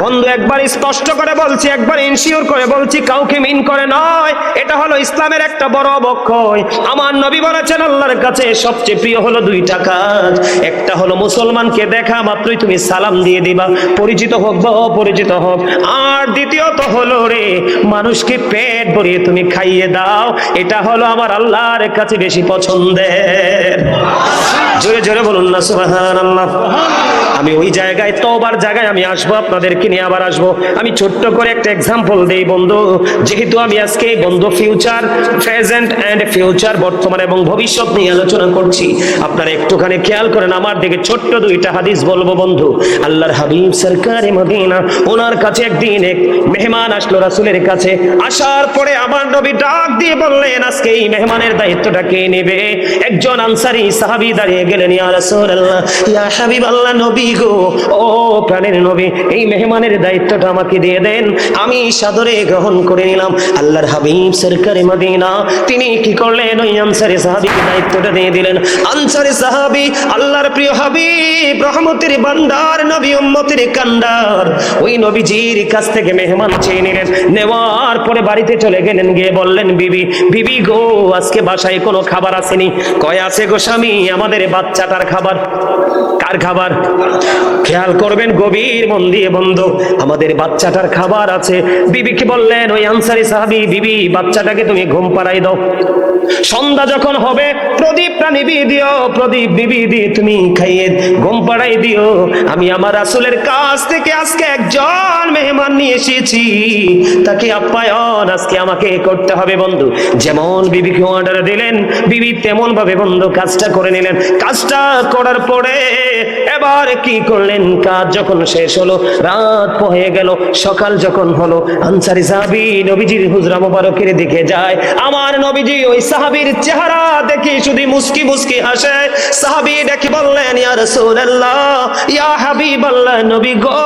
বন্ধু একবার স্পষ্ট করে বলছি, একবার ইনশিওর করে বলছি, কাউকে মিন করে নয়, এটা হলো ইসলামের একটা বড় অবক্ষয়। আমার নবী বলেছেন আল্লাহর কাছে সবচেয়ে প্রিয় হলো দুইটা কাজ। একটা হলো মুসলমানকে দেখা মাত্রই তুমি সালাম দিয়ে দিবা, পরিচিত হোক বা অপরিচিত হোক। আর দ্বিতীয়ত হলো রে, মানুষকে পেট ভরিয়ে তুমি খাইয়ে দাও, এটা হলো আমার আল্লাহর কাছে বেশি পছন্দের। জোরে জোরে বলুন না সুবহানাল্লাহ। আমি ওই জায়গায়, তওবার জায়গায় আমি আসবো, আপনাদেরকে নিয়ে আবার আসবো। আমি ছোট্ট করে একটা এক্সাম্পল দেই বন্ধু, যেহেতু আমি আজকে বন্ধু ফিউচার, প্রেজেন্ট এন্ড ফিউচার, বর্তমান এবং ভবিষ্যৎ নিয়ে আলোচনা করছি। আপনারা একটুখানি খেয়াল করেন আমার দিকে, ছোট্ট দুইটা হাদিস বলবো বন্ধু। আল্লাহর হাবিব সরকারে মদিনা, ওনার কাছে একদিন এক মেহমান আসলো রাসূলের কাছে। আসার পরে আমার নবী ডাক দিয়ে বললেন, আজকে এই মেহমানের দায়িত্বটা কে নেবে? একজন আনসারী সাহাবী দাঁড়িয়ে গেলেন, ইয়া রাসূলুল্লাহ, ইয়া হাবিবাল্লাহ, নবী গো, ও প্রাণের নবী, এই মেহমানের দায়িত্বটা আমাকে দিয়ে দেন, আমি সাদরে গ্রহণ করে নিলাম। আল্লাহর হাবিব সরকারে মদিনা তিনি কি করলেন, ওই আনসারী সাহাবীকে দায়িত্বটা দিয়ে দিলেন। আনসারী সাহাবী আল্লাহর প্রিয় হাবিব, রহমতের ভান্ডার, নবী উম্মতের কান্ডার, ওই নবীজির কাছ থেকে মেহমান চেয়ে নিলেন। নেওয়ার পরে বাড়িতে চলে গেলেন, গিয়ে বললেন, বিবি, বিবি গো, আজকে বাসায় কোনো খাবার আসেনি? কয় আছে গো স্বামী, আমাদের বাচ্চাটার খাবার। কার খাবার? খেয়াল করবেন গভীর মন দিয়ে বন্ধু, আমাদের বাচ্চাটার খাবার আছে। বিবিকে বললেন ওই আনসারী সাহাবী, বিবি, বাচ্চাটাকে তুমি ঘুম পাড়াই দাও, সন্ধ্যা যখন হবে প্রদীপটা নিভিয়ে দিও, প্রদীপ নিভিয়ে দিয়ে তুমি খাইয়ে ঘুম পাড়াই দিও। আমি আমার রাসূলের কাছ থেকে আজকে একজন মেহমান নিয়ে এসেছি, তাকে আপ্যায়ন আজকে আমাকে করতে হবে বন্ধু। যেমন বিবিকে অর্ডার দিলেন, বিবি তেমন ভাবে বন্ধু কাজটা করে নিলেন। কাজটা করার পরে এবার কি করলেন, কাজ যখন শেষ হলো, রাত হয়ে গেল, সকাল যখন হলো, আনসারী সাহাবী নবীজির হুজরা মোবারকের দিকে যায়। আমার নবীজি ওই সাহাবীর চেহারা দেখি শুধু মুস্কি মুস্কি হাসে। সাহাবী দেখি বললেন, ইয়া রাসূলুল্লাহ, ইয়া হাবিবাল্লাহ, নবী গো,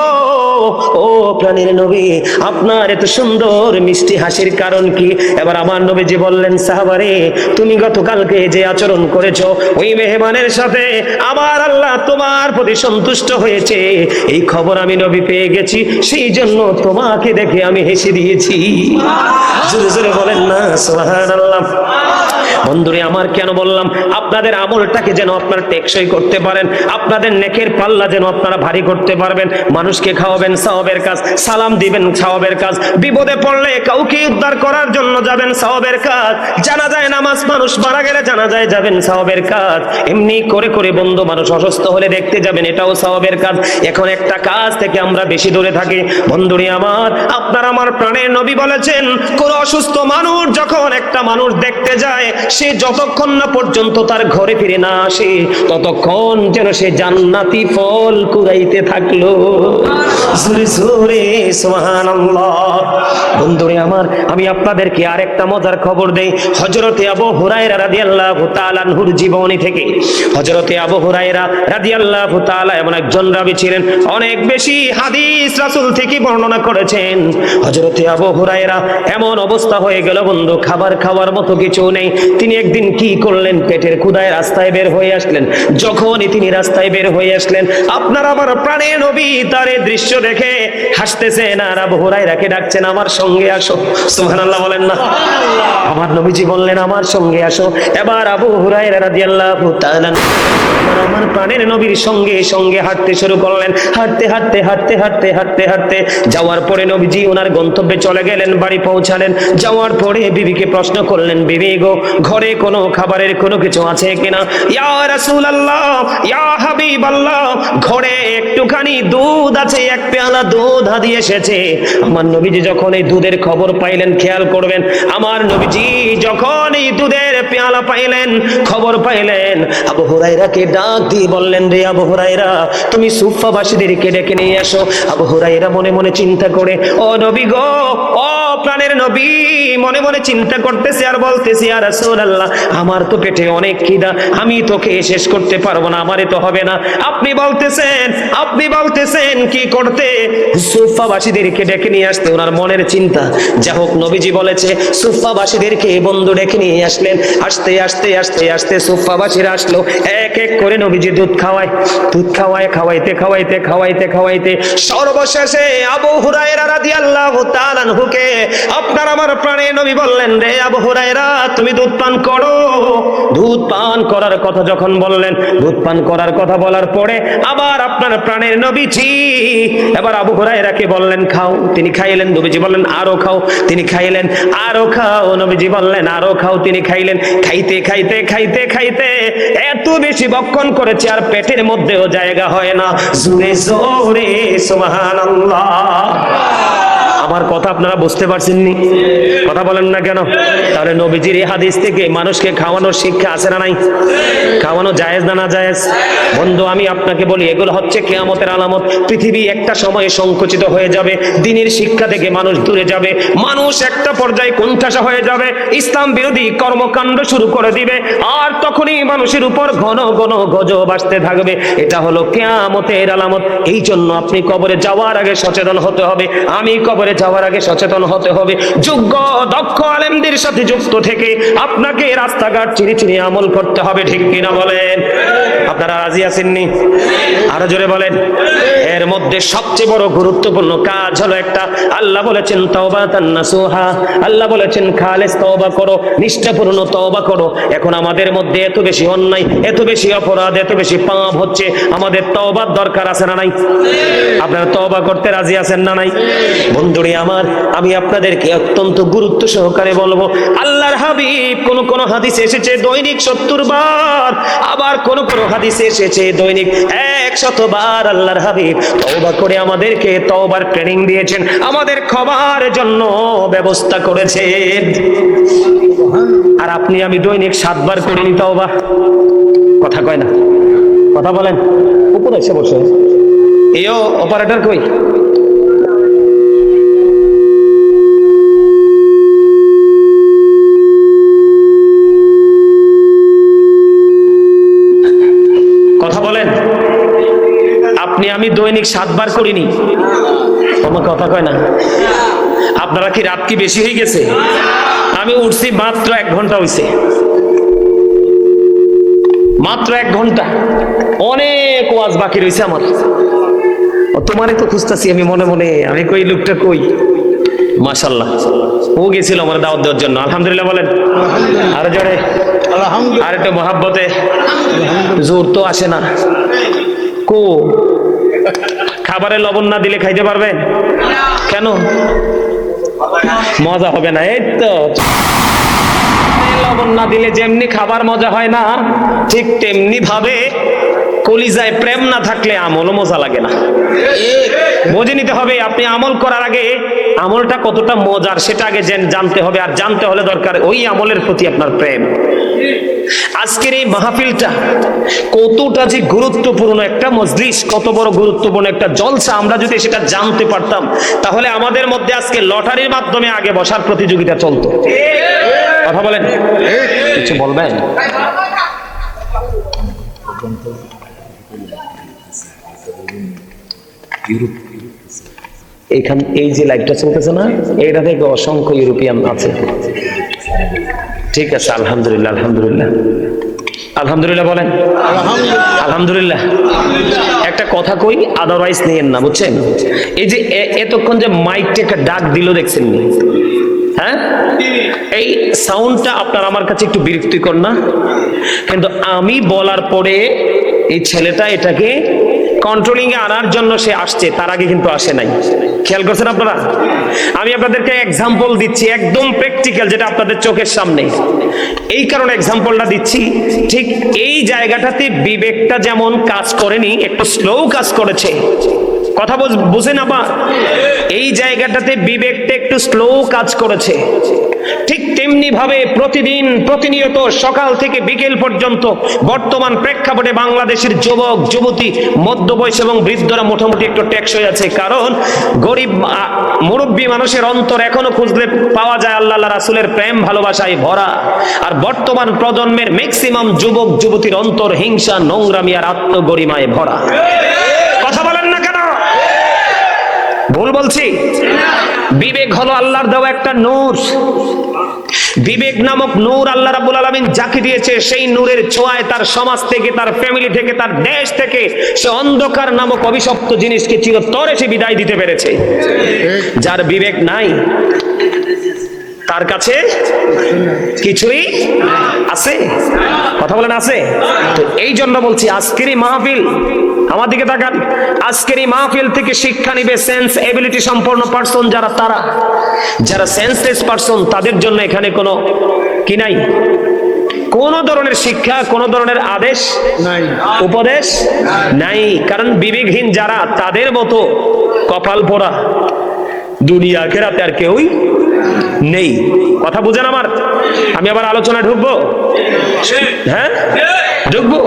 ও প্রাণের নবী, আপনার এত সুন্দর মিষ্টি হাসির কারণ কি? এবার আমার নবীজি বললেন, সাহাবারে, তুমি গতকালকে যে আচরণ করেছো ওই মেহমানের সাথে, আমার আল্লাহ তোমার প্রতি সন্তুষ্ট হয়েছে, এই খবর আমি নবী পেয়ে গেছি, সেই জন্য তোমাকে দেখে আমি হেসে দিয়েছি। জোরে জোরে বলেন না সুবহানাল্লাহ। বন্ধুরে আমার, কেন বললাম, আপনাদের আমলটাকে যেন আপনারা টেকসই করতে পারেন, আপনাদের নেকের পাল্লা যেন আপনারা ভারী করতে পারবেন। মানুষকে খাওয়াবেন সওয়াবের কাজ, সালাম দিবেন সওয়াবের কাজ, বিপদে পড়লে কাউকে উদ্ধার করার জন্য যাবেন সওয়াবের কাজ, জানাজায় নামাজ, মানুষ মারা গেলে জানাজায় যাবেন সওয়াবের কাজ, এমনি করে করে বন্ধু মানুষ অসুস্থ হলে দেখতে যাবেন, এটাও সওয়াবের কাজ। এখন একটা কাজ থেকে আমরা বেশি দূরে থাকি বন্ধুরে আমার, আপনার আমার প্রাণের নবী বলেছেন, কোন অসুস্থ মানুষ যখন একটা মানুষ দেখতে যায়, সে যতক্ষণ না পর্যন্ত তার ঘরে ফিরে না আসে, ততক্ষণ যেন সে জান্নাতি ফল কুড়াইতে থাকলো। জোরে জোরে সুবহানাল্লাহ। বন্ধুরে আমার, আমি আপনাদেরকে আরেকটা মজার খবর দেই। হযরতে আবু হুরায়রা রাদিয়াল্লাহু তাআলা আনহুর জীবনী থেকে। হযরতে আবু হুরায়রা রাদিয়াল্লাহু তাআলা এমন একজন রাবী ছিলেন, অনেক বেশি হাদিস রাসূল থেকে বর্ণনা করেছেন। হযরতে আবু হুরায়রা এমন অবস্থা হয়ে গেল বন্ধু, খাবার খাওয়ার মতো কিছু নেই। তিনি একদিন কি করলেন, পেটের ক্ষুধায় রাস্তায় বের হয়ে আসলেন। যখনই তিনি রাস্তায় বের হয়ে আসলেন, আপনার আমার প্রাণের নবী তার এই দৃশ্য দেখে হাসতেছেন আর আবু হুরায়রাকে ডাকছেন, আমার সঙ্গে আসো। সুবহানাল্লাহ বলেন না। আমার নবীজি বললেন, আমার সঙ্গে আসো। এবার আবু হুরায়রা রাদিয়াল্লাহু তাআলা আমার প্রাণের নবীর সঙ্গে সঙ্গে হাঁটতে শুরু করলেন। হাঁটতে হাঁটতে হাঁটতে হাঁটতে হাঁটতে হাঁটতে যাওয়ার পরে নবীজি ওনার গন্তব্যে চলে গেলেন, বাড়ি পৌঁছালেন। যাওয়ার পরে বিবিকে প্রশ্ন করলেন, বিবি গো, ঘরে কোনো খাবারের কোনো কিছু আছে কিনা? ইয়া রাসূলুল্লাহ, ইয়া হাবিবাল্লাহ, ঘরে একটুখানি দুধ আছে, এক পেয়ালা দুধ হাদিয়ে এসেছে। আমার নবীজি যখন এই দুধের খবর পাইলেন, খেয়াল করবেন, আমার নবীজি যখন এই দুধের পেয়ালা পাইলেন, খবর পাইলেন, আবু হুরায়রাকে ডাক দিয়ে বললেন, রে আবু হুরায়রা, তুমি সুফফাবাসীদেরকে ডেকে নিয়ে আসো। আবু হুরায়রা মনে মনে চিন্তা করে, ও নবী গো, ও প্রাণের নবী, মনে মনে চিন্তা করতেছে আর বলতেছে, ইয়া রাসূলুল্লাহ, আমার তো পেটে অনেক খিদা, আমি তোকে শেষ করতে পারবো না, আমারে তো হবে না। আপনি বলতেছেন কি করতে হচ্ছে সুফাবাসীদেরকে ডেকে নিয়ে আসতে ওনার মনের চিন্তা। যা হোক, নবীজি বলেছে সুফাবাসীদেরকে বন্ধু ডেকে নিয়ে আসলেন। আস্তে আস্তে আস্তে আস্তে সুফাবাসীরা আসলো, এক এক করে নবীজি দুধ খাওয়াইতে খাওয়াইতে সর্বশেষে আবু হুরায়রা রাদিয়াল্লাহু তাআলা আনহুকে আপনার আমার প্রাণের নবী বললেন, রে আবু হুরায়রা, তুমি দুধ পান করো। দুধ পান করার কথা যখন বললেন, দুধ পান করার কথা বলার পরে আবার আপনার প্রাণের নবীজি এবার আবু হুরায়রাকে বললেন, খাও। তিনি খাইলেন। নবীজি বললেন, আরো খাও। তিনি খাইলেন। আরো খাও। নবীজি বললেন, আরো খাও। তিনি খাইলেন। খাইতে খাইতে খাইতে খাইতে এত বেশি ভক্ষণ করেছে আর পেটের মধ্যেও জায়গা হয় না। জোরে জোরে সুবহানাল্লাহ। আমার কথা আপনারা বুঝতে পারছেন নি? কথা বলেন না কেন? তাহলে নবীজির এই হাদিস থেকে মানুষকে খাওয়ানোর শিক্ষা আছে না নাই? খাওয়ানো জায়েজ না না জায়েজ? বন্ধু, আমি আপনাকে বলি, এগুলো হচ্ছে কিয়ামতের আলামত। পৃথিবী একটা সময়ে সংকুচিত হয়ে যাবে, দ্বীনের শিক্ষা থেকে মানুষ দূরে যাবে, মানুষ একটা পর্যায়ে কোণঠাসা হয়ে যাবে, ইসলাম বিরোধী কর্মকাণ্ড শুরু করে দিবে, আর তখনই মানুষের উপর ঘন ঘন গজব আসতে থাকবে। এটা হলো কিয়ামতের আলামত। এই জন্য আপনি কবরে যাওয়ার আগে সচেতন হতে হবে, আমি কবরে যাওয়ার আগে সচেতন হতে হবে। যোগ্য দক্ষ আলেমদের সাথে যুক্ত থেকে আপনাকে রাস্তাঘাট চিনি চিনি আমল করতে হবে। ঠিক কিনা বলেন? আপনারা রাজি আছেননি? আরো জোরে বলেন। এর মধ্যে সবচেয়ে বড় গুরুত্বপূর্ণ কাজ হলো একটা, আল্লাহ বলেছেন তাওবাতান নাসুহা। আল্লাহ বলেছেন খালেস তওবা করো, নিষ্ঠাপূর্ণ তওবা করো। এখন আমাদের মধ্যে এত বেশি অন্যায়, এত বেশি অপরাধ, এত বেশি পাপ হচ্ছে, আমাদের তওবার দরকার আছে না নাই? আপনারা তওবা করতে রাজি আছেন না নাই? বন্ধুরে আমার, আমি আপনাদেরকে অত্যন্ত গুরুত্ব সহকারে বলবো, আল্লাহর হাবিব কোন হাদিসে এসেছে দৈনিক 70 বার, আবার কোন হাদিসে এসেছে দৈনিক 100 বার আল্লাহর হাবিব তওবা করে আমাদেরকে তওবার ট্রেনিং দিয়েছেন, আমাদের ক্ষমার জন্য ব্যবস্থা করেছেন। আর আপনি আমি দৈনিক 7 বার করিনি তওবা। কথা কয় না? কথা বলেন। উপরে এসে বসে এও অপারেটর কই? কথা বলেন। আপনি আমি দৈনিক 7 বার করিনি। আমার কথা কয় না? আপনারা কি রাত কি বেশি হয়ে গেছে? আমি উঠছি মাত্র 1 ঘন্টা হইছে, মাত্র 1 ঘন্টা। অনেক ওয়াজ বাকি রয়েছে আমার। তোমারই তো খুঁজতেছি আমি মনে মনে, আমি কই লোকটা কই। মাশাআল্লাহ, ও গেছিল আমার দাওয়াত দেওয়ার জন্য। আলহামদুলিল্লাহ বলেন। আরো জোরে আলহামদুলিল্লাহ। আর একটু মহাব্বতে। জোর তো আসে না। কো খাবারে লবণ না দিলে খাইতে পারবেন? কেন? মজা হবে না। এই তো লবণ না দিলে যেমনি খাবার মজা হয় না, ঠিক তেমনি ভাবে কলিজায় প্রেম না থাকলে আমলও মজা লাগে না। বুঝে নিতে হবে, আপনি আমল করার আগে আমলটা কতটা মজার সেটা আগে জানতে হবে, আর জানতে হলে দরকার ওই আমলের প্রতি আপনার প্রেম। আজকের এই মাহফিলটা কতটা যে গুরুত্বপূর্ণ একটা মজলিস, কত বড় গুরুত্বপূর্ণ একটা জলসা, আমরা যদি সেটা জানতে পারতাম তাহলে আমাদের মধ্যে আজকে লটারির মাধ্যমে আগে বসার প্রতিযোগিতা চলতো। কথা বলেন। কিছু বলবেন? এইখান এই যে লাইভটা চলতেছে না, এইটা থেকে অসংখ্য ইউরোপিয়ান আছে। ঠিক আছে, আলহামদুলিল্লাহ আলহামদুলিল্লাহ আলহামদুলিল্লাহ বলেন। আলহামদুলিল্লাহ। একটা কথা কই, আদারওয়াইজ নিয়েন না, বুঝছেন? এই যে এতক্ষণ যে মাইকটা একটা ডাক দিল দেখছেন নি? হ্যাঁ, এই সাউন্ডটা আপনার আমার কাছে একটু বিরক্তিকর না? কিন্তু আমি বলার পরে এই ছেলেটা এটাকে কন্ট্রোলিং এ আনার জন্য সে আসছে, তার আগে কিন্তু আসে নাই। খেয়াল করছেন আপনারা? আমি আপনাদেরকে এক্সাম্পল দিচ্ছি, একদম প্র্যাকটিক্যাল, যেটা আপনাদের চোখের সামনে। এই কারণে এক্সাম্পলটা দিচ্ছি, ঠিক এই জায়গাটাতে বিবেকটা যেমন কাজ করেনি, একটু স্লো কাজ করেছে। কথা বুঝেন আবার? এই জায়গাটাতে বিবেকটা একটু স্লো কাজ করেছে। ঠিক তেমনি ভাবে প্রতিদিন প্রতিনিয়ত সকাল থেকে বিকেল পর্যন্ত বর্তমান প্রেক্ষাপটে বাংলাদেশের যুবক যুবতী, মধ্যবয়স এবং বৃদ্ধরা মোটামুটি একটু টেকসই আছে, কারণ গরিব মুরব্বী মানুষের অন্তর এখনো খুঁজলে পাওয়া যায় আল্লাহ রাসূলের প্রেম ভালোবাসায় ভরা। আর বর্তমান প্রজন্মের ম্যাক্সিমাম যুবক যুবতীর অন্তর হিংসা, নোংরামি আর আত্মগরিমায় ভরা। কথা বলেন না কেন? ভুল বলছি? বিবেক হলো আল্লাহর দেওয়া একটা নূর। বিবেক নামক নূর আল্লাহ রাব্বুল আলামিন যাকে দিয়েছে, সেই নূরের ছোঁয়ায় তার সমাজ থেকে, তার ফ্যামিলি থেকে, তার দেশ থেকে সে অন্ধকার নামক অভিশপ্ত জিনিসকে চিরতরে সে বিদায় দিতে পেরেছে। যার বিবেক নাই তার কাছে কিছুই আছে? কথা বলেন আছে? তো এই জন্য বলছি আজকের এই মাহফিল, আমার দিকে তাকান, আজকের এই মাহফিল থেকে শিক্ষা নিবে সেন্স এবিলিটি সম্পন্ন পারসন যারা, তারা যারা সেন্সলেস পারসন, তাদের জন্য এখানে কোনো কি নাই, কোন ধরনের শিক্ষা, কোন ধরনের আদেশ নাই, উপদেশ নাই। কারণ বিবেকহীন যারা, তাদের মতো কপাল পোড়া দুনিয়া আখিরাতে আর কেউই নেই। কথা বুঝেন আমার? আমি আবার আলোচনা ঢুকবো? হ্যাঁ ঢুকবো।